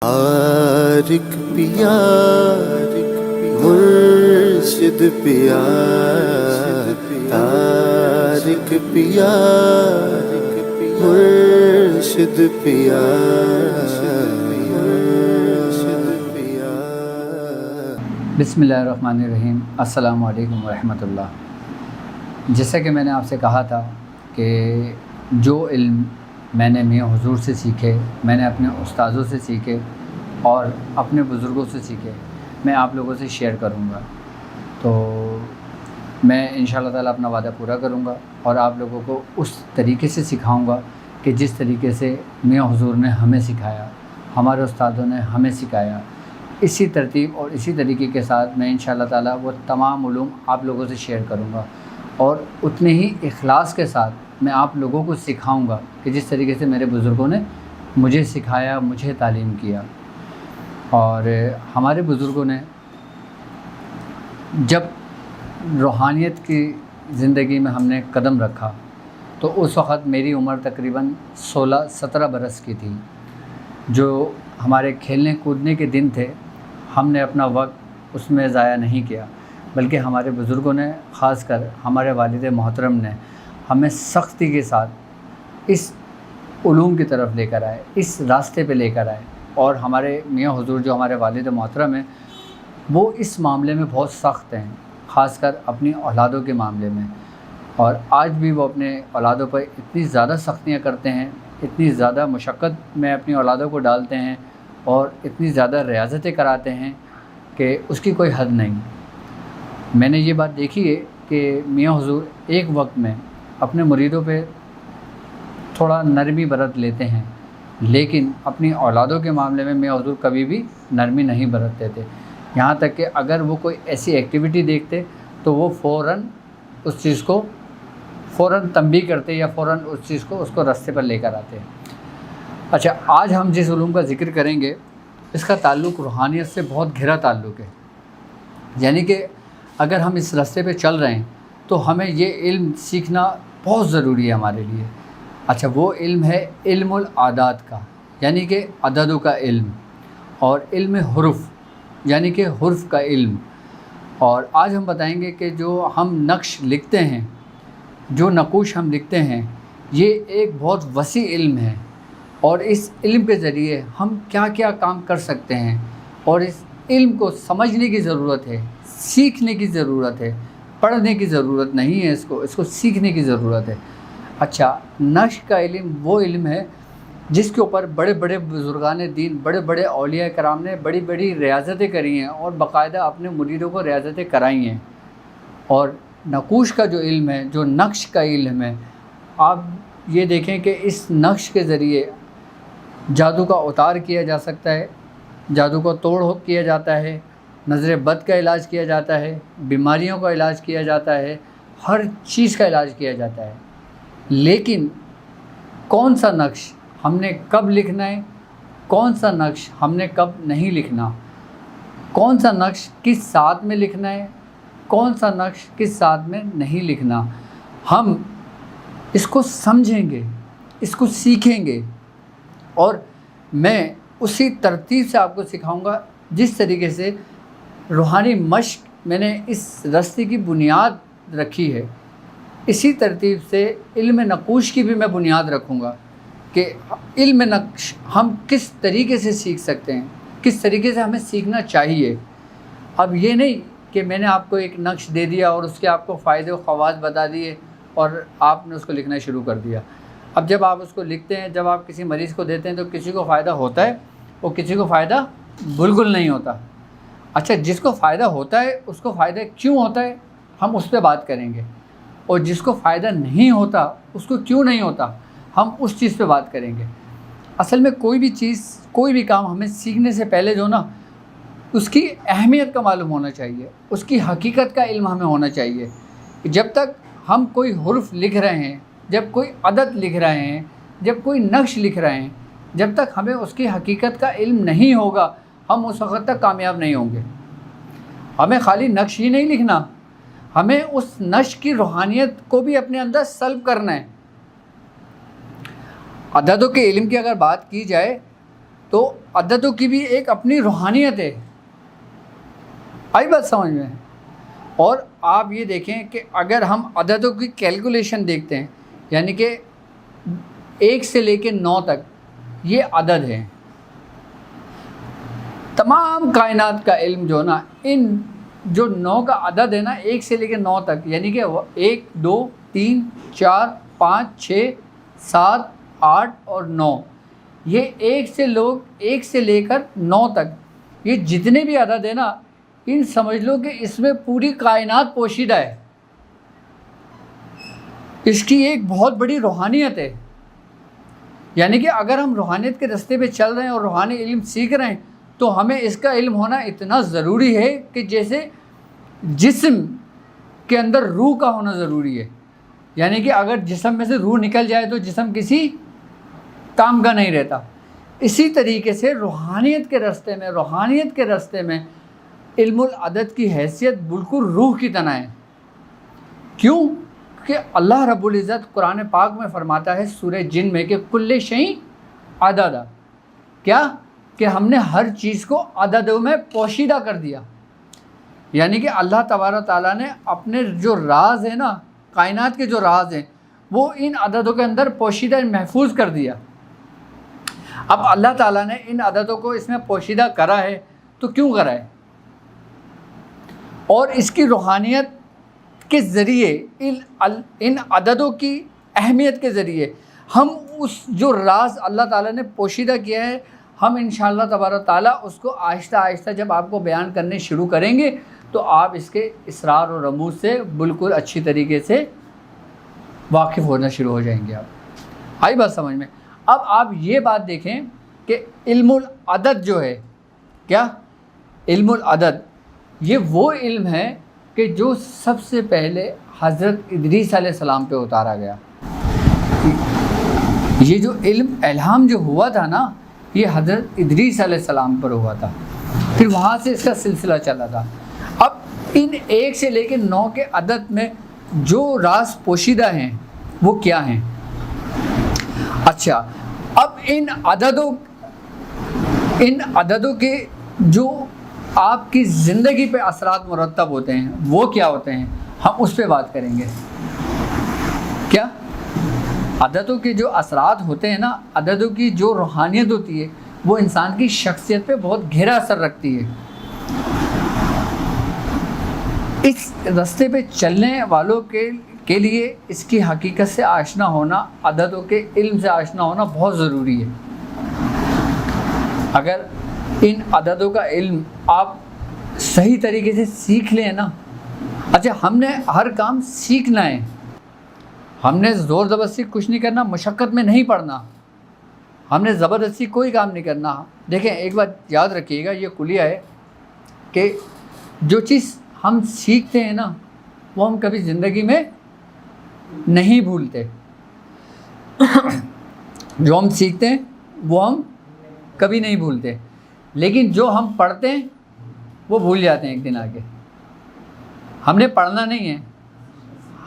عارق پیا مرشد پیا طارق پیا مرشد پیا بسم اللہ الرحمن الرحیم۔ السلام علیکم ورحمۃ اللہ۔ جیسا کہ میں نے آپ سے کہا تھا کہ جو علم میں نے میاں حضور سے سیکھے، میں نے اپنے استاذوں سے سیکھے اور اپنے بزرگوں سے سیکھے، میں آپ لوگوں سے شیئر کروں گا۔ تو میں انشاءاللہ تعالیٰ اپنا وعدہ پورا کروں گا اور آپ لوگوں کو اس طریقے سے سکھاؤں گا کہ جس طریقے سے میاں حضور نے ہمیں سکھایا، ہمارے استادوں نے ہمیں سکھایا۔ اسی ترتیب اور اسی طریقے کے ساتھ میں انشاءاللہ تعالیٰ وہ تمام علوم آپ لوگوں سے شیئر کروں گا اور اتنے ہی اخلاص کے ساتھ میں آپ لوگوں کو سکھاؤں گا کہ جس طریقے سے میرے بزرگوں نے مجھے سکھایا، مجھے تعلیم کیا۔ اور ہمارے بزرگوں نے جب روحانیت کی زندگی میں ہم نے قدم رکھا تو اس وقت میری عمر تقریباً 16-17 برس کی تھی۔ جو ہمارے کھیلنے کودنے کے دن تھے، ہم نے اپنا وقت اس میں ضائع نہیں کیا، بلکہ ہمارے بزرگوں نے، خاص کر ہمارے والد محترم نے ہمیں سختی کے ساتھ اس علوم کی طرف لے کر آئے، اس راستے پہ لے کر آئے۔ اور ہمارے میاں حضور جو ہمارے والد محترم ہیں، وہ اس معاملے میں بہت سخت ہیں، خاص کر اپنی اولادوں کے معاملے میں۔ اور آج بھی وہ اپنے اولادوں پر اتنی زیادہ سختیاں کرتے ہیں، اتنی زیادہ مشقت میں اپنی اولادوں کو ڈالتے ہیں اور اتنی زیادہ ریاضتیں کراتے ہیں کہ اس کی کوئی حد نہیں۔ میں نے یہ بات دیکھی ہے کہ میاں حضور ایک وقت میں اپنے مریدوں پہ تھوڑا نرمی برت لیتے ہیں، لیکن اپنی اولادوں کے معاملے میں میاں حضور کبھی بھی نرمی نہیں برتتے تھے۔ یہاں تک کہ اگر وہ کوئی ایسی ایکٹیویٹی دیکھتے تو وہ فوراً اس چیز کو تنبیہ کرتے یا فوراً اس چیز کو راستے پر لے کر آتے۔ اچھا، آج ہم جس علوم کا ذکر کریں گے اس کا تعلق روحانیت سے بہت گہرا تعلق ہے۔ یعنی کہ اگر ہم اس راستے پہ چل رہے ہیں تو ہمیں یہ علم سیکھنا بہت ضروری ہے ہمارے لیے۔ اچھا، وہ علم ہے علم العادات کا، یعنی کہ عددوں کا علم، اور علم حروف یعنی کہ حرف کا علم۔ اور آج ہم بتائیں گے کہ جو ہم نقش لکھتے ہیں، جو نقوش ہم لکھتے ہیں، یہ ایک بہت وسیع علم ہے، اور اس علم کے ذریعے ہم کیا کیا کام کر سکتے ہیں، اور اس علم کو سمجھنے کی ضرورت ہے، سیکھنے کی ضرورت ہے، پڑھنے کی ضرورت نہیں ہے، اس کو سیکھنے کی ضرورت ہے۔ اچھا، نقش کا علم وہ علم ہے جس کے اوپر بڑے بڑے بزرگان دین، بڑے بڑے اولیاء کرام نے بڑی بڑی ریاضتیں کری ہیں اور باقاعدہ اپنے مریدوں کو ریاضتیں کرائی ہیں۔ اور نقوش کا جو علم ہے، جو نقش کا علم ہے، آپ یہ دیکھیں کہ اس نقش کے ذریعے جادو کا اتار کیا جا سکتا ہے، جادو کا توڑ کیا جاتا ہے، نظر بد کا علاج کیا جاتا ہے، بیماریوں کا علاج کیا جاتا ہے، ہر چیز کا علاج کیا جاتا ہے۔ لیکن کون سا نقش ہم نے کب لکھنا ہے، کون سا نقش ہم نے کب نہیں لکھنا، کون سا نقش کس ساتھ میں لکھنا ہے، کون سا نقش کس ساتھ میں نہیں لکھنا، ہم اس کو سمجھیں گے، اس کو سیکھیں گے، اور میں اسی ترتیب سے آپ کو سکھاؤں گا جس طریقے سے روحانی مشق میں نے اس راستے کی بنیاد رکھی ہے۔ اسی ترتیب سے علم نقوش کی بھی میں بنیاد رکھوں گا کہ علم نقش ہم کس طریقے سے سیکھ سکتے ہیں، کس طریقے سے ہمیں سیکھنا چاہیے۔ اب یہ نہیں کہ میں نے آپ کو ایک نقش دے دیا اور اس کے آپ کو فائدے و خواص بتا دیے اور آپ نے اس کو لکھنا شروع کر دیا۔ اب جب آپ اس کو لکھتے ہیں، جب آپ کسی مریض کو دیتے ہیں تو کسی کو فائدہ ہوتا ہے اور کسی کو فائدہ بالکل نہیں ہوتا۔ اچھا، جس کو فائدہ ہوتا ہے اس کو فائدہ کیوں ہوتا ہے، ہم اس پہ بات کریں گے، اور جس کو فائدہ نہیں ہوتا اس کو کیوں نہیں ہوتا، ہم اس چیز پہ بات کریں گے۔ اصل میں کوئی بھی چیز، کوئی بھی کام ہمیں سیکھنے سے پہلے جو نا اس کی اہمیت کا معلوم ہونا چاہیے، اس کی حقیقت کا علم ہمیں ہونا چاہیے۔ جب تک ہم کوئی حرف لکھ رہے ہیں، جب کوئی عدد لکھ رہے ہیں، جب کوئی نقش لکھ رہے ہیں، جب تک ہمیں اس کی حقیقت کا علم نہیں ہوگا، ہم اس وقت تک کامیاب نہیں ہوں گے۔ ہمیں خالی نقش ہی نہیں لکھنا، ہمیں اس نقش کی روحانیت کو بھی اپنے اندر سلب کرنا ہے۔ عددوں کے علم کی اگر بات کی جائے تو عددوں کی بھی ایک اپنی روحانیت ہے. آئی بات سمجھ میں؟ اور آپ یہ دیکھیں کہ اگر ہم عددوں کی کیلکولیشن دیکھتے ہیں، یعنی کہ 1 سے لے کے 9 تک یہ عدد ہے. تمام کائنات کا علم جو نا ان جو 9 کا عدد ہے نا 1 سے لے کے 9 تک، یعنی کہ 1 2 3 4 5 6 7 8 اور 9، یہ 1 سے لے کر 9 تک یہ جتنے بھی عدد ہیں نا، ان سمجھ لو کہ اس میں پوری کائنات پوشیدہ ہے. اس کی ایک بہت بڑی روحانیت ہے. یعنی کہ اگر ہم روحانیت کے راستے پہ چل رہے ہیں اور روحانی علم سیکھ رہے ہیں تو ہمیں اس کا علم ہونا اتنا ضروری ہے کہ جیسے جسم کے اندر روح کا ہونا ضروری ہے. یعنی کہ اگر جسم میں سے روح نکل جائے تو جسم کسی کام کا نہیں رہتا. اسی طریقے سے روحانیت کے راستے میں علم العدد کی حیثیت بالکل روح کی طرح ہے. کیوں کہ اللہ رب العزت قرآن پاک میں فرماتا ہے سورہ جن میں کہ کل شیء عددا، کیا کہ ہم نے ہر چیز کو عددوں میں پوشیدہ کر دیا. یعنی کہ اللہ تبارک تعالیٰ نے اپنے جو راز ہیں نا، کائنات کے جو راز ہیں، وہ ان عددوں کے اندر پوشیدہ محفوظ کر دیا. اب اللہ تعالیٰ نے ان عددوں کو اس میں پوشیدہ کرا ہے تو کیوں کرا ہے؟ اور اس کی روحانیت کے ذریعے ان عددوں کی اہمیت کے ذریعے ہم اس جو راز اللہ تعالیٰ نے پوشیدہ کیا ہے، ہم انشاءاللہ تبارک تعالیٰ اس کو آہستہ آہستہ جب آپ کو بیان کرنے شروع کریں گے تو آپ اس کے اسرار و رموز سے بالکل اچھی طریقے سے واقف ہونا شروع ہو جائیں گے. آپ آئی بات سمجھ میں؟ اب آپ یہ بات دیکھیں کہ علم العدد جو ہے، کیا علم العدد یہ وہ علم ہے کہ جو سب سے پہلے حضرت ادریس علیہ السلام پہ اتارا گیا. یہ جو علم الہام جو ہوا تھا نا، یہ حضرت ادریس علیہ السلام پر ہوا تھا، پھر وہاں سے اس کا سلسلہ چلا تھا. اب ان 1 سے لے کے 9 کے عدد میں جو راز پوشیدہ ہیں وہ کیا ہیں؟ اچھا، اب ان عددوں کے جو آپ کی زندگی پہ اثرات مرتب ہوتے ہیں وہ کیا ہوتے ہیں، ہم اس پہ بات کریں گے. کیا عددوں کے جو اثرات ہوتے ہیں نا، عددوں کی جو روحانیت ہوتی ہے وہ انسان کی شخصیت پہ بہت گہرا اثر رکھتی ہے. اس راستے پہ چلنے والوں کے لیے اس کی حقیقت سے آشنا ہونا، عددوں کے علم سے آشنا ہونا بہت ضروری ہے. اگر ان عددوں کا علم آپ صحیح طریقے سے سیکھ لیں نا، اچھا ہم نے ہر کام سیکھنا ہے، ہم نے زور زبردستی کچھ نہیں کرنا، مشقت میں نہیں پڑنا، ہم نے زبردستی کوئی کام نہیں کرنا. دیکھیں ایک بات یاد رکھیے گا، یہ کلیہ ہے کہ جو چیز ہم سیکھتے ہیں نا وہ ہم کبھی زندگی میں نہیں بھولتے. جو ہم سیکھتے ہیں وہ ہم کبھی نہیں بھولتے، لیکن جو ہم پڑھتے ہیں وہ بھول جاتے ہیں ایک دن آگے. ہم نے پڑھنا نہیں ہے،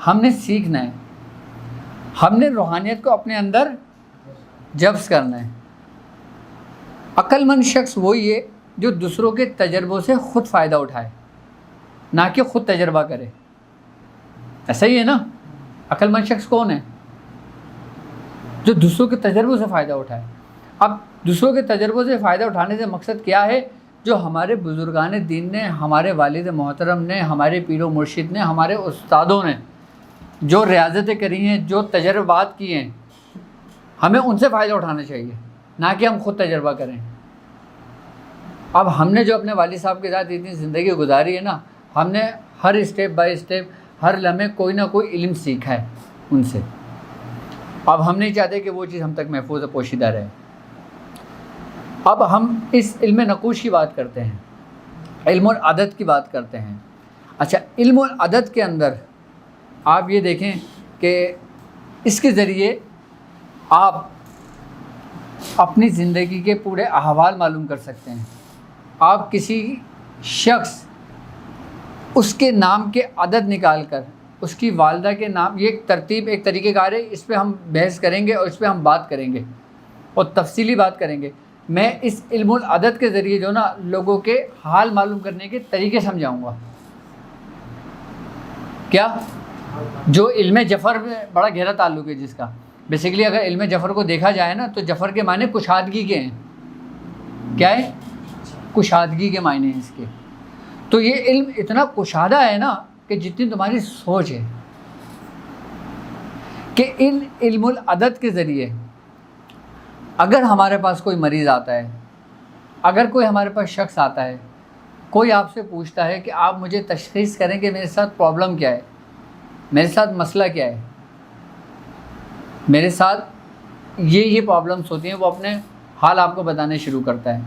ہم نے سیکھنا ہے، ہم نے روحانیت کو اپنے اندر جذب کرنا ہے. عقل مند شخص وہی ہے جو دوسروں کے تجربوں سے خود فائدہ اٹھائے، نہ کہ خود تجربہ کرے. ایسا ہی ہے نا؟ عقل مند شخص کون ہے؟ جو دوسروں کے تجربوں سے فائدہ اٹھائے. اب دوسروں کے تجربوں سے فائدہ اٹھانے سے مقصد کیا ہے؟ جو ہمارے بزرگان دین نے، ہمارے والد محترم نے، ہمارے پیر و مرشد نے، ہمارے استادوں نے جو ریاضتیں کری ہیں، جو تجربات کیے ہیں، ہمیں ان سے فائدہ اٹھانا چاہیے، نہ کہ ہم خود تجربہ کریں. اب ہم نے جو اپنے والد صاحب کے ساتھ اتنی زندگی گزاری ہے نا، ہم نے ہر اسٹیپ بائی اسٹیپ، ہر لمحے کوئی نہ کوئی علم سیکھا ہے ان سے. اب ہم نہیں چاہتے کہ وہ چیز ہم تک محفوظ و پوشیدہ رہے. اب ہم اس علم نقوش کی بات کرتے ہیں، علم العدد کی بات کرتے ہیں. اچھا، علم العدد کے اندر آپ یہ دیکھیں کہ اس کے ذریعے آپ اپنی زندگی کے پورے احوال معلوم کر سکتے ہیں. آپ کسی شخص اس کے نام کے عدد نکال کر، اس کی والدہ کے نام، یہ ایک ترتیب، ایک طریقہ کار ہے، اس پہ ہم بحث کریں گے اور اس پہ ہم بات کریں گے اور تفصیلی بات کریں گے. میں اس علم العدد کے ذریعے جو نا لوگوں کے حال معلوم کرنے کے طریقے سمجھاؤں گا. کیا جو علم جفر میں بڑا گہرا تعلق ہے جس کا بیسیکلی اگر علم جفر کو دیکھا جائے نا تو جفر کے معنی کشادگی کے ہیں. کیا ہے؟ کشادگی کے معنی ہیں اس کے. تو یہ علم اتنا کشادہ ہے نا کہ جتنی تمہاری سوچ ہے، کہ ان علم العدد کے ذریعے اگر ہمارے پاس کوئی مریض آتا ہے، اگر کوئی ہمارے پاس شخص آتا ہے، کوئی آپ سے پوچھتا ہے کہ آپ مجھے تشخیص کریں کہ میرے ساتھ پرابلم کیا ہے، میرے ساتھ مسئلہ کیا ہے، میرے ساتھ یہ پرابلمس ہوتی ہیں، وہ اپنے حال آپ کو بتانے شروع کرتا ہے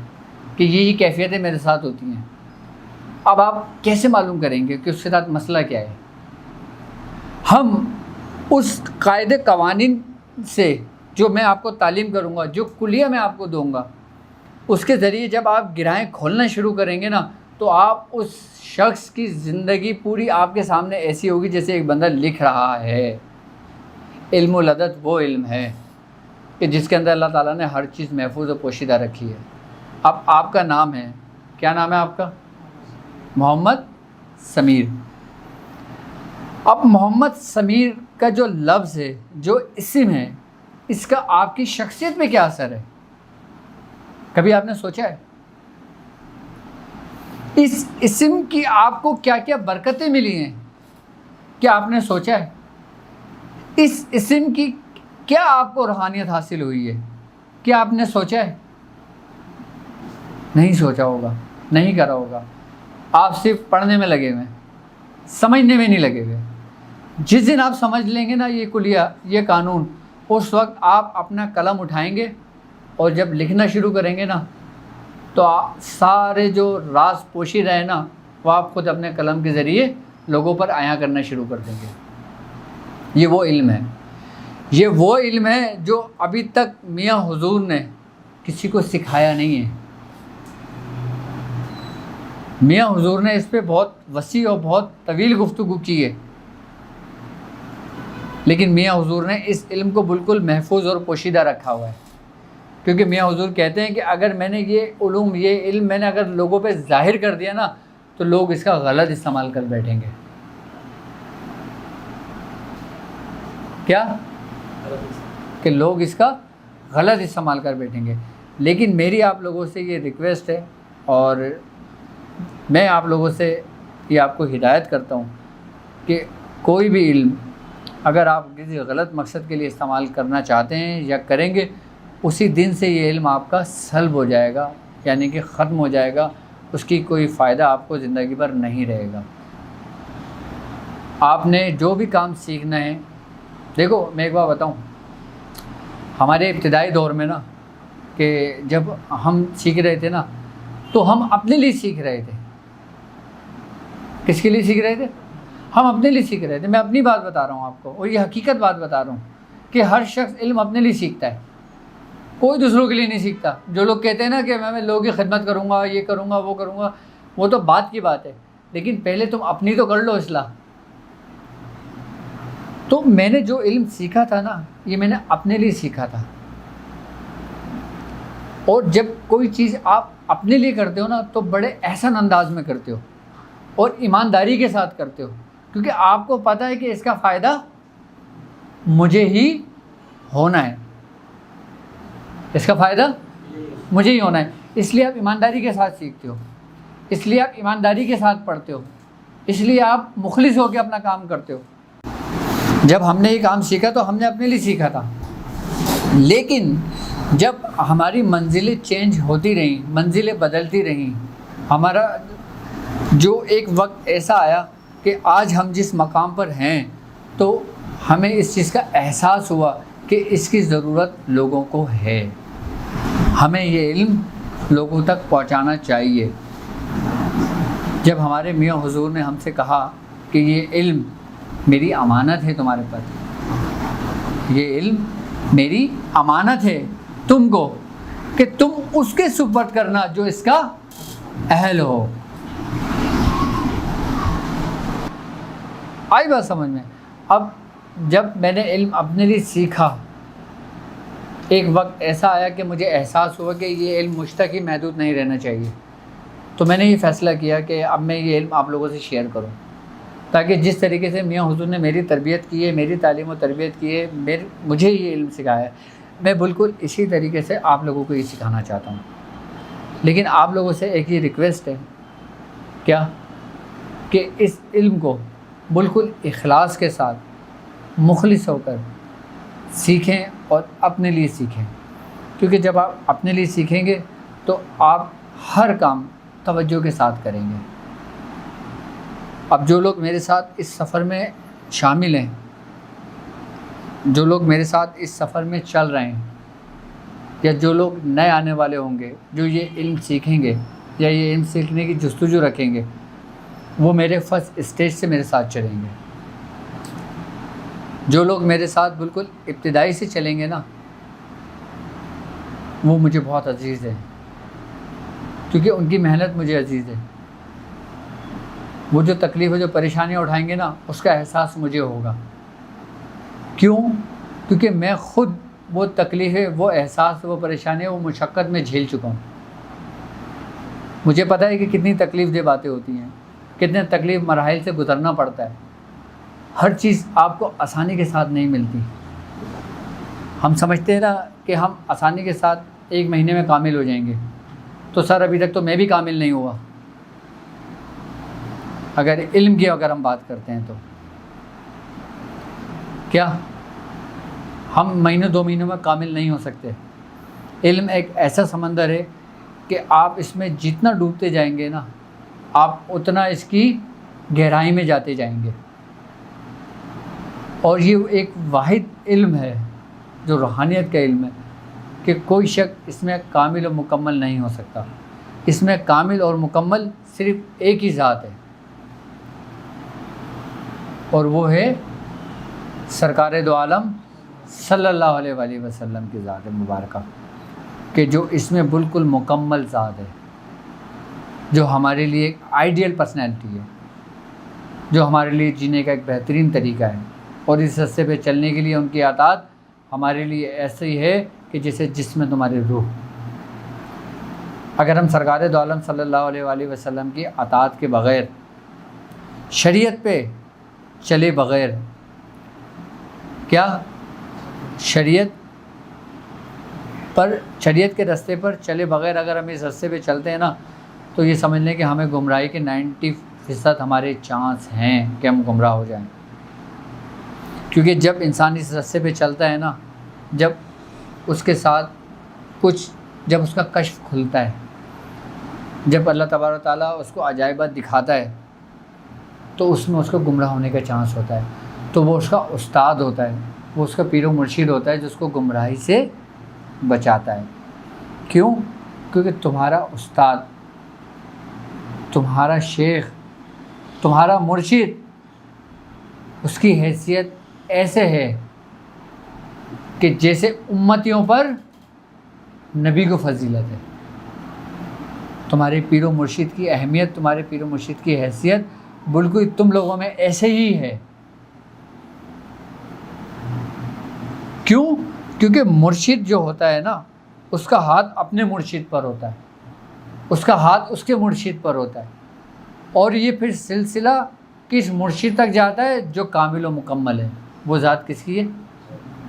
کہ یہ کیفیتیں میرے ساتھ ہوتی ہیں. اب آپ کیسے معلوم کریں گے کہ اس کے ساتھ مسئلہ کیا ہے؟ ہم اس قاعدے قوانین سے جو میں آپ کو تعلیم کروں گا، جو کلیہ میں آپ کو دوں گا، اس کے ذریعے جب آپ گرہیں کھولنا شروع کریں گے نا تو آپ اس شخص کی زندگی پوری آپ کے سامنے ایسی ہوگی جیسے ایک بندہ لکھ رہا ہے. علم العدد وہ علم ہے کہ جس کے اندر اللہ تعالیٰ نے ہر چیز محفوظ و پوشیدہ رکھی ہے. اب آپ کا نام ہے، کیا نام ہے آپ کا؟ محمد سمیر. اب محمد سمیر کا جو لفظ ہے، جو اسم ہے، اس کا آپ کی شخصیت پہ کیا اثر ہے؟ کبھی آپ نے سوچا ہے؟ اس اسم کی آپ کو کیا کیا برکتیں ملی ہیں؟ کیا آپ نے سوچا ہے؟ اس اسم کی کیا آپ کو روحانیت حاصل ہوئی ہے؟ کیا آپ نے سوچا ہے؟ نہیں سوچا ہوگا، نہیں کرا ہوگا. آپ صرف پڑھنے میں لگے ہوئے، سمجھنے میں نہیں لگے ہوئے. جس دن آپ سمجھ لیں گے نا یہ کلیہ، یہ قانون، اس وقت آپ اپنا قلم اٹھائیں گے اور جب لکھنا شروع کریں گے نا تو سارے جو راز پوشیدہ ہیں نا وہ آپ خود اپنے قلم کے ذریعے لوگوں پر عیاں کرنا شروع کر دیں گے. یہ وہ علم ہے، یہ وہ علم ہے جو ابھی تک میاں حضور نے کسی کو سکھایا نہیں ہے. میاں حضور نے اس پہ بہت وسیع اور بہت طویل گفتگو کی ہے، لیکن میاں حضور نے اس علم کو بالکل محفوظ اور پوشیدہ رکھا ہوا ہے. کیونکہ میاں حضور کہتے ہیں کہ اگر میں نے یہ علوم، یہ علم میں نے اگر لوگوں پہ ظاہر کر دیا نا تو لوگ اس کا غلط استعمال کر بیٹھیں گے. کیا؟ کہ لوگ اس کا غلط استعمال کر بیٹھیں گے. لیکن میری آپ لوگوں سے یہ ریکویسٹ ہے اور میں آپ لوگوں سے یہ آپ کو ہدایت کرتا ہوں کہ کوئی بھی علم اگر آپ کسی غلط مقصد کے لیے استعمال کرنا چاہتے ہیں یا کریں گے، اسی دن سے یہ علم آپ کا سلب ہو جائے گا، یعنی کہ ختم ہو جائے گا. اس کی کوئی فائدہ آپ کو زندگی بھر نہیں رہے گا. آپ نے جو بھی کام سیکھنا ہے، دیکھو میں ایک بات بتاؤں، ہمارے ابتدائی دور میں نا کہ جب ہم سیکھ رہے تھے نا تو ہم اپنے لیے سیکھ رہے تھے. کس کے لیے سیکھ رہے تھے؟ ہم اپنے لیے سیکھ رہے تھے. میں اپنی بات بتا رہا ہوں آپ کو، اور یہ حقیقت بات بتا رہا ہوں کہ ہر شخص علم اپنے لیے سیکھتا ہے، کوئی دوسروں کے لیے نہیں سیکھتا. جو لوگ کہتے ہیں نا کہ میں لوگوں کی خدمت کروں گا، یہ کروں گا، وہ کروں گا، وہ تو بات کی بات ہے، لیکن پہلے تم اپنی تو کر لو اصلاح. تو میں نے جو علم سیکھا تھا نا یہ میں نے اپنے لیے سیکھا تھا. اور جب کوئی چیز آپ اپنے لیے کرتے ہو نا تو بڑے احسن انداز میں کرتے ہو اور ایمانداری کے ساتھ کرتے ہو، کیونکہ آپ کو پتہ ہے کہ اس کا فائدہ مجھے ہی ہونا ہے، اس کا فائدہ مجھے ہی ہونا ہے. اس لیے آپ ایمانداری کے ساتھ سیکھتے ہو، اس لیے آپ ایمانداری کے ساتھ پڑھتے ہو، اس لیے آپ مخلص ہو کے اپنا کام کرتے ہو. جب ہم نے یہ کام سیکھا تو ہم نے اپنے لیے سیکھا تھا، لیکن جب ہماری منزلیں چینج ہوتی رہیں، منزلیں بدلتی رہیں، ہمارا جو ایک وقت ایسا آیا کہ آج ہم جس مقام پر ہیں تو ہمیں اس چیز کا احساس ہوا کہ اس کی ضرورت لوگوں کو ہے، ہمیں یہ علم لوگوں تک پہنچانا چاہیے. جب ہمارے میاں حضور نے ہم سے کہا کہ یہ علم میری امانت ہے تمہارے پاس، یہ علم میری امانت ہے تم کو کہ تم اس کے سپرد کرنا جو اس کا اہل ہو. آئی بات سمجھ میں؟ اب جب میں نے علم اپنے لیے سیکھا ایک وقت ایسا آیا کہ مجھے احساس ہوا کہ یہ علم مجھ تک ہی محدود نہیں رہنا چاہیے، تو میں نے یہ فیصلہ کیا کہ اب میں یہ علم آپ لوگوں سے شیئر کروں، تاکہ جس طریقے سے میاں حضور نے میری تربیت کی ہے، میری تعلیم و تربیت کی ہے، مجھے یہ علم سکھایا ہے، میں بالکل اسی طریقے سے آپ لوگوں کو یہ سکھانا چاہتا ہوں۔ لیکن آپ لوگوں سے ایک ہی ریکویسٹ ہے، کیا کہ اس علم کو بالکل اخلاص کے ساتھ مخلص ہو کر سیکھیں اور اپنے لیے سیکھیں، کیونکہ جب آپ اپنے لیے سیکھیں گے تو آپ ہر کام توجہ کے ساتھ کریں گے۔ اب جو لوگ میرے ساتھ اس سفر میں شامل ہیں، جو لوگ میرے ساتھ اس سفر میں چل رہے ہیں، یا جو لوگ نئے آنے والے ہوں گے جو یہ علم سیکھیں گے یا یہ علم سیکھنے کی جستجو رکھیں گے، وہ میرے فرسٹ اسٹیج سے میرے ساتھ چلیں گے۔ جو لوگ میرے ساتھ بالکل ابتدائی سے چلیں گے نا، وہ مجھے بہت عزیز ہے، کیونکہ ان کی محنت مجھے عزیز ہے۔ وہ جو تکلیف جو پریشانیاں اٹھائیں گے نا، اس کا احساس مجھے ہوگا۔ کیوں؟ کیونکہ میں خود وہ تکلیفیں، وہ احساس، وہ پریشانیاں، وہ مشقت میں جھیل چکا ہوں۔ مجھے پتہ ہے کہ کتنی تکلیف دہ باتیں ہوتی ہیں، کتنے تکلیف مراحل سے گزرنا پڑتا ہے۔ ہر چیز آپ کو آسانی کے ساتھ نہیں ملتی۔ ہم سمجھتے ہیں نا کہ ہم آسانی کے ساتھ 1 مہینے میں کامل ہو جائیں گے، تو سر ابھی تک تو میں بھی کامل نہیں ہوا۔ اگر علم کی اگر ہم بات کرتے ہیں تو کیا ہم مہینوں 2 مہینوں میں کامل نہیں ہو سکتے؟ علم ایک ایسا سمندر ہے کہ آپ اس میں جتنا ڈوبتے جائیں گے نا، آپ اتنا اس کی گہرائی میں جاتے جائیں گے۔ اور یہ ایک واحد علم ہے جو روحانیت کا علم ہے کہ کوئی شخص اس میں کامل و مکمل نہیں ہو سکتا۔ اس میں کامل اور مکمل صرف ایک ہی ذات ہے، اور وہ ہے سرکار دو عالم صلی اللہ علیہ وآلہ وسلم کی ذات مبارکہ، کہ جو اس میں بالکل مکمل ذات ہے، جو ہمارے لیے ایک آئیڈیل پرسنالٹی ہے، جو ہمارے لیے جینے کا ایک بہترین طریقہ ہے، اور اس راستے پہ چلنے کے لیے ان کی اطاعت ہمارے لیے ایسے ہی ہے کہ جیسے جسم میں تمہاری روح۔ اگر ہم سرکار دو عالم صلی اللہ علیہ وآلہ وسلم کی اطاعت کے بغیر، شریعت پہ چلے بغیر، کیا شریعت کے راستے پر چلے بغیر اگر ہم اس راستے پہ چلتے ہیں نا، تو یہ سمجھ لیں کہ ہمیں گمراہی کے 90% ہمارے چانس ہیں کہ ہم گمراہ ہو جائیں۔ کیونکہ جب انسان اس راستے پہ چلتا ہے نا، جب اس کے ساتھ جب اس کا کشف کھلتا ہے، جب اللہ تبارک و تعالیٰ اس کو عجائبات دکھاتا ہے، تو اس میں اس کو گمراہ ہونے کا چانس ہوتا ہے۔ تو وہ اس کا استاد ہوتا ہے، وہ اس کا پیر و مرشد ہوتا ہے جو اس کو گمراہی سے بچاتا ہے۔ کیوں؟ کیونکہ تمہارا استاد، تمہارا شیخ، تمہارا مرشد، اس کی حیثیت ایسے ہے کہ جیسے امتیوں پر نبی کو فضیلت ہے۔ تمہارے پیر و مرشد کی اہمیت، تمہارے پیر و مرشد کی حیثیت بالکل تم لوگوں میں ایسے ہی ہے۔ کیوں؟ کیونکہ مرشد جو ہوتا ہے نا، اس کا ہاتھ اپنے مرشد پر ہوتا ہے، اس کا ہاتھ اس کے مرشد پر ہوتا ہے، اور یہ پھر سلسلہ کس مرشد تک جاتا ہے؟ جو کامل و مکمل ہے۔ وہ ذات کس کی ہے؟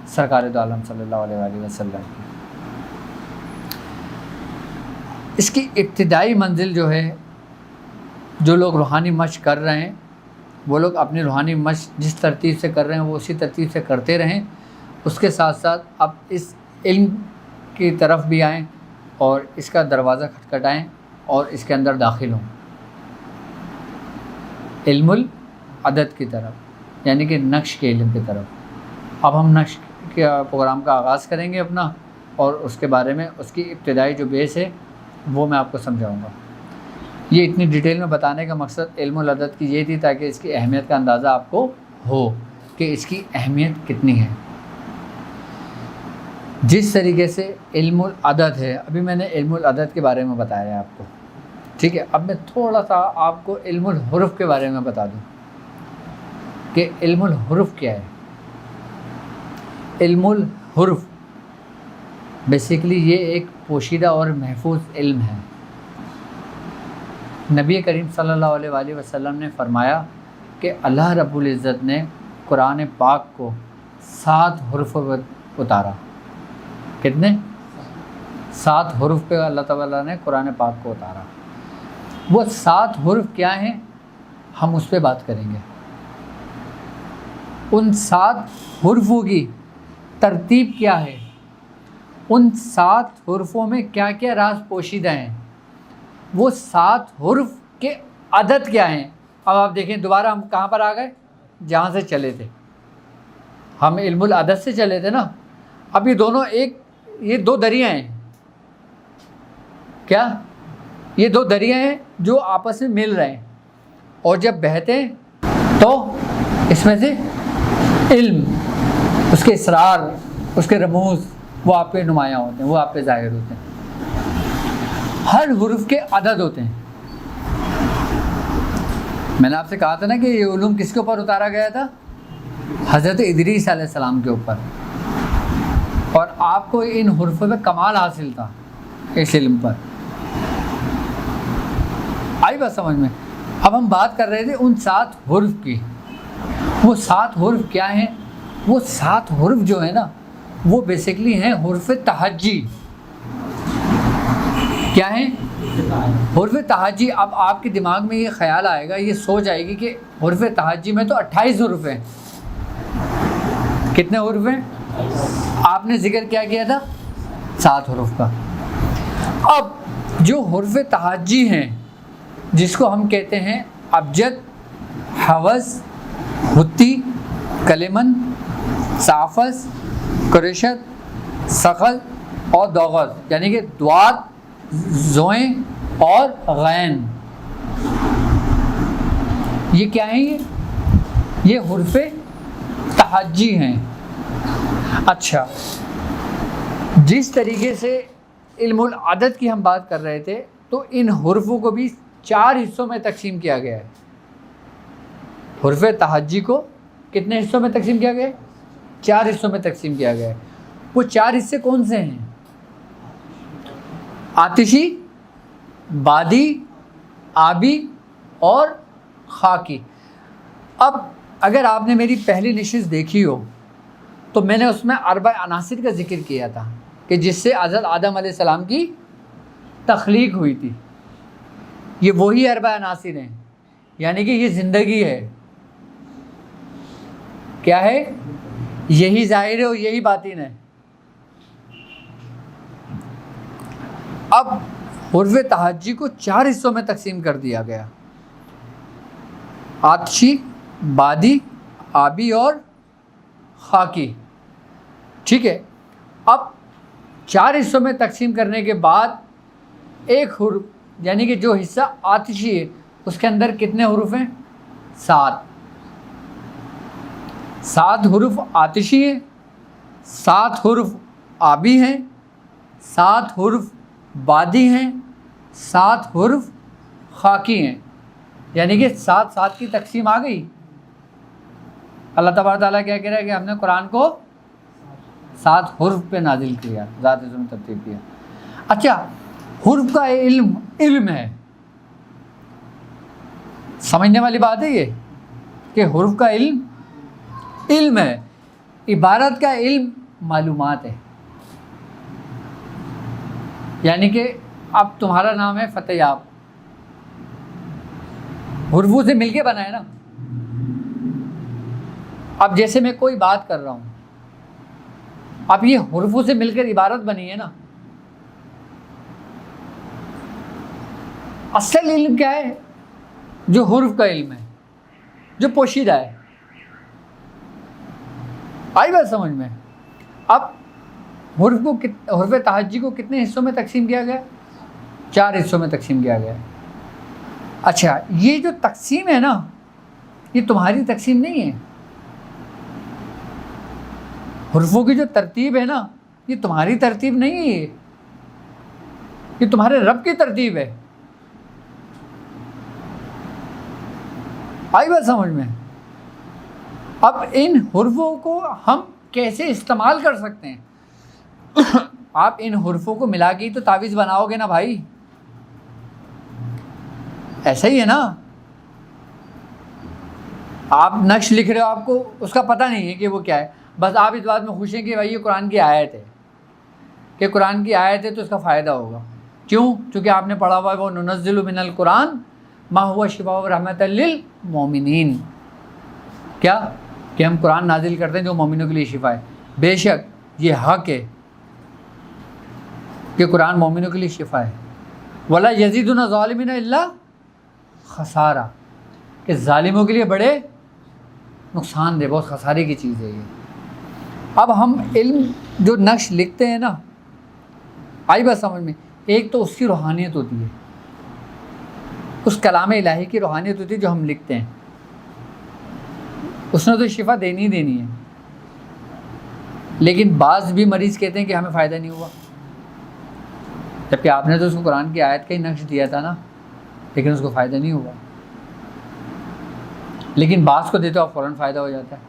سرکار دو عالم صلی اللہ علیہ وآلہ وسلم کی۔ اس کی ابتدائی منزل جو ہے، جو لوگ روحانی مشق کر رہے ہیں، وہ لوگ اپنی روحانی مشق جس ترتیب سے کر رہے ہیں وہ اسی ترتیب سے کرتے رہیں۔ اس کے ساتھ ساتھ اب اس علم کی طرف بھی آئیں اور اس کا دروازہ کھٹکھٹائیں اور اس کے اندر داخل ہوں، علم العدد کی طرف، یعنی کہ نقش کے علم کی طرف۔ اب ہم نقش کے پروگرام کا آغاز کریں گے اپنا، اور اس کے بارے میں اس کی ابتدائی جو بیس ہے وہ میں آپ کو سمجھاؤں گا۔ یہ اتنی ڈیٹیل میں بتانے کا مقصد علم العدد کی یہ تھی تاکہ اس کی اہمیت کا اندازہ آپ کو ہو کہ اس کی اہمیت کتنی ہے۔ جس طریقے سے علم العدد ہے، ابھی میں نے علم العدد کے بارے میں بتایا ہے آپ کو، ٹھیک ہے۔ اب میں تھوڑا سا آپ کو علم الحروف کے بارے میں بتا دوں کہ علم الحروف کیا ہے۔ علم الحروف بیسیکلی یہ ایک پوشیدہ اور محفوظ علم ہے۔ نبی کریم صلی اللہ علیہ وآلہ وسلم نے فرمایا کہ اللہ رب العزت نے قرآن پاک کو 7 حروف پر اتارا۔ کتنے؟ 7 حروف پہ اللہ تعالیٰ نے قرآن پاک کو اتارا۔ وہ 7 حروف کیا ہیں ہم اس پہ بات کریں گے۔ ان 7 حروفوں کی ترتیب کیا ہے، ان 7 حروفوں میں کیا کیا راز پوشیدہ ہیں، وہ 7 حروف کے عدد کیا ہیں۔ اب آپ دیکھیں دوبارہ ہم کہاں پر آ گئے؟ جہاں سے چلے تھے ہم، علم العدد سے چلے تھے نا۔ اب یہ دونوں یہ 2 دریا ہیں۔ کیا؟ یہ 2 دریا ہیں جو آپس میں مل رہے ہیں، اور جب بہتے ہیں تو اس میں سے علم، اس کے اسرار، اس کے رموز وہ آپ پہ نمایاں ہوتے ہیں، وہ آپ پہ ظاہر ہوتے ہیں۔ ہر حرف کے عدد ہوتے ہیں۔ میں نے آپ سے کہا تھا نا کہ یہ علوم کس کے اوپر اتارا گیا تھا؟ حضرت ادریس علیہ السلام کے اوپر، اور آپ کو ان حروفوں پہ کمال حاصل تھا اس علم پر۔ آئی بات سمجھ میں؟ اب ہم بات کر رہے تھے ان 7 حروف کی۔ وہ 7 حروف کیا ہیں؟ وہ 7 حروف جو ہیں نا وہ بیسیکلی ہیں حروف تہجی۔ کیا ہیں؟ حروف تہجی۔ اب آپ کے دماغ میں یہ خیال آئے گا، یہ سوچ آئے گی کہ حروف تہجی میں تو 28 حروف ہیں۔ کتنے حروف ہیں؟ آپ نے ذکر کیا کیا تھا؟ 7 حروف کا۔ اب جو حروف تہجی ہیں جس کو ہم کہتے ہیں ابجد، حوض، حتی، کلمن، صافس، قریشت، سخل اور دوغت، یعنی کہ دوات، زوئیں اور غین، یہ کیا ہیں؟ یہ حروف تہجی ہیں۔ اچھا، جس طریقے سے علم العدد کی ہم بات کر رہے تھے تو ان حروفوں کو بھی 4 حصوں میں تقسیم کیا گیا ہے۔ حروف تہجی کو کتنے حصوں میں تقسیم کیا گیا ہے؟ 4 حصوں میں تقسیم کیا گیا ہے۔ وہ 4 حصے کون سے ہیں؟ آتشی، بادی، آبی اور خاکی۔ اب اگر آپ نے میری پہلی نشست دیکھی ہو تو میں نے اس میں 4 عناصر کا ذکر کیا تھا کہ جس سے حضرت آدم علیہ السلام کی تخلیق ہوئی تھی۔ یہ وہی 4 عناصر ہیں، یعنی کہ یہ زندگی ہے۔ کیا ہے؟ یہی ظاہر ہے اور یہی باطن ہے۔ اب حروف تہجی کو 4 حصوں میں تقسیم کر دیا گیا: آتشی، بادی، آبی اور خاکی۔ ٹھیک ہے، اب 4 حصوں میں تقسیم کرنے کے بعد ایک حرف، یعنی کہ جو حصہ آتشی ہے اس کے اندر کتنے حروف ہیں؟ 7۔ 7 حروف آتشی ہیں، 7 حروف آبی ہیں، 7 حروف بادی ہیں، 7 حروف خاکی ہیں، یعنی کہ 7 کی تقسیم آ گئی۔ اللہ تبارک تعالیٰ کیا کہہ رہا ہے کہ ہم نے قرآن کو 7 حروف پہ نازل کیا، ذات میں ترتیب کیا۔ اچھا، حروف کا علم ہے، سمجھنے والی بات ہے یہ کہ حروف کا علم ہے۔ عبارت کا علم معلومات ہے، یعنی کہ اب تمہارا نام ہے فتح یاب، حروفوں سے مل کے بنا ہے نا۔ اب جیسے میں کوئی بات کر رہا ہوں، اب یہ حروفوں سے مل کر عبارت بنی ہے نا۔ اصل علم کیا ہے؟ جو حروف کا علم ہے، جو پوشیدہ ہے۔ آئی بات سمجھ میں؟ اب حروف تہجی کو کتنے حصوں میں تقسیم کیا گیا؟ 4 حصوں میں تقسیم کیا گیا۔ اچھا، یہ جو تقسیم ہے نا یہ تمہاری تقسیم نہیں ہے۔ حروفوں کی جو ترتیب ہے نا یہ تمہاری ترتیب نہیں ہے، یہ تمہارے رب کی ترتیب ہے۔ آئی بات سمجھ میں؟ اب ان حروفوں کو ہم کیسے استعمال کر سکتے ہیں؟ آپ ان حرفوں کو ملا کے ہی تو تعویذ بناؤ گے نا بھائی، ایسا ہی ہے نا. آپ نقش لکھ رہے ہو، آپ کو اس کا پتہ نہیں ہے کہ وہ کیا ہے، بس آپ اس بات میں خوش ہیں کہ بھائی یہ قرآن کی آیت ہے، کہ قرآن کی آیت ہے تو اس کا فائدہ ہوگا. کیوں؟ چونکہ آپ نے پڑھا ہوا ہے وہ ننزل من القرآن ما هو شفاء ورحمۃ للمؤمنین، کیا کہ ہم قرآن نازل کرتے ہیں جو مومنوں کے لیے شفا ہے. بے شک یہ حق ہے کہ قرآن مومنوں کے لیے شفا ہے. ولا یزیدون الظالمین الا خسارہ، کہ ظالموں کے لیے بڑے نقصان دہ، بہت خسارے کی چیز ہے یہ. اب ہم علم جو نقش لکھتے ہیں نا، آئی بات سمجھ میں، ایک تو اس کی روحانیت ہوتی ہے، اس کلام الہی کی روحانیت ہوتی ہے جو ہم لکھتے ہیں، اس نے تو شفا دینی ہی دینی ہے. لیکن بعض بھی مریض کہتے ہیں کہ ہمیں فائدہ نہیں ہوا، جبکہ آپ نے تو اس کو قرآن کی آیت کا ہی نقش دیا تھا نا، لیکن اس کو فائدہ نہیں ہوا. لیکن بعض کو دیتے ہو آپ فوراً فائدہ ہو جاتا ہے.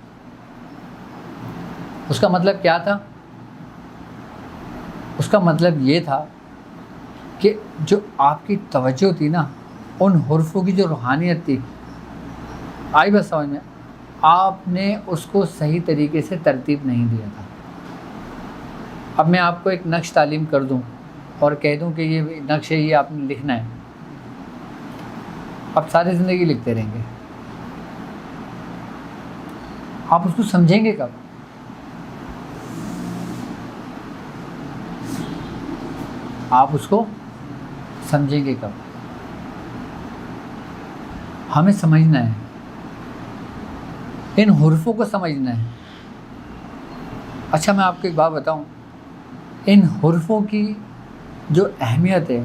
اس کا مطلب کیا تھا؟ اس کا مطلب یہ تھا کہ جو آپ کی توجہ تھی نا ان حرفوں کی جو روحانیت تھی، آئی بس سمجھ میں، آپ نے اس کو صحیح طریقے سے ترتیب نہیں دیا تھا. اب میں آپ کو ایک نقش تعلیم کر دوں اور کہہ دوں کہ یہ نقش ہے، یہ آپ نے لکھنا ہے، اب ساری زندگی لکھتے رہیں گے. آپ اس کو سمجھیں گے کب؟ آپ اس کو سمجھیں گے کب؟ ہمیں سمجھنا ہے، ان حرفوں کو سمجھنا ہے. اچھا میں آپ کو ایک بات بتاؤں، ان حرفوں کی جو اہمیت ہے،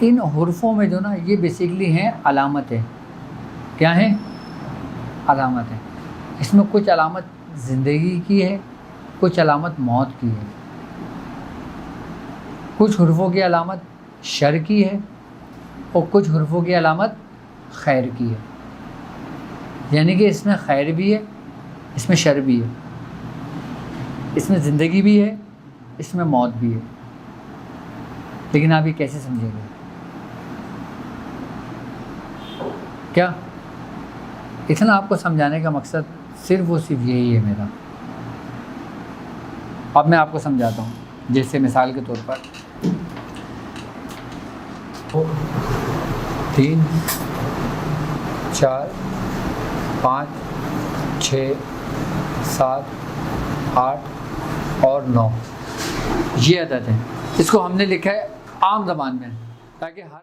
ان حرفوں میں جو نا یہ بیسیکلی ہیں علامتیں. کیا ہیں؟ علامت ہے. اس میں کچھ علامت زندگی کی ہے، کچھ علامت موت کی ہے، کچھ حرفوں کی علامت شر کی ہے اور کچھ حرفوں کی علامت خیر کی ہے. یعنی کہ اس میں خیر بھی ہے، اس میں شر بھی ہے، اس میں زندگی بھی ہے، اس میں موت بھی ہے. لیکن آپ یہ کیسے سمجھیں گے؟ کیا اتنا آپ کو سمجھانے کا مقصد صرف یہی ہے میرا. اب میں آپ کو سمجھاتا ہوں. جیسے مثال کے طور پر 3 4 5 6 7 8 اور 9 یہ عدد ہے. اس کو ہم نے لکھا ہے عام زبان میں تاکہ ہر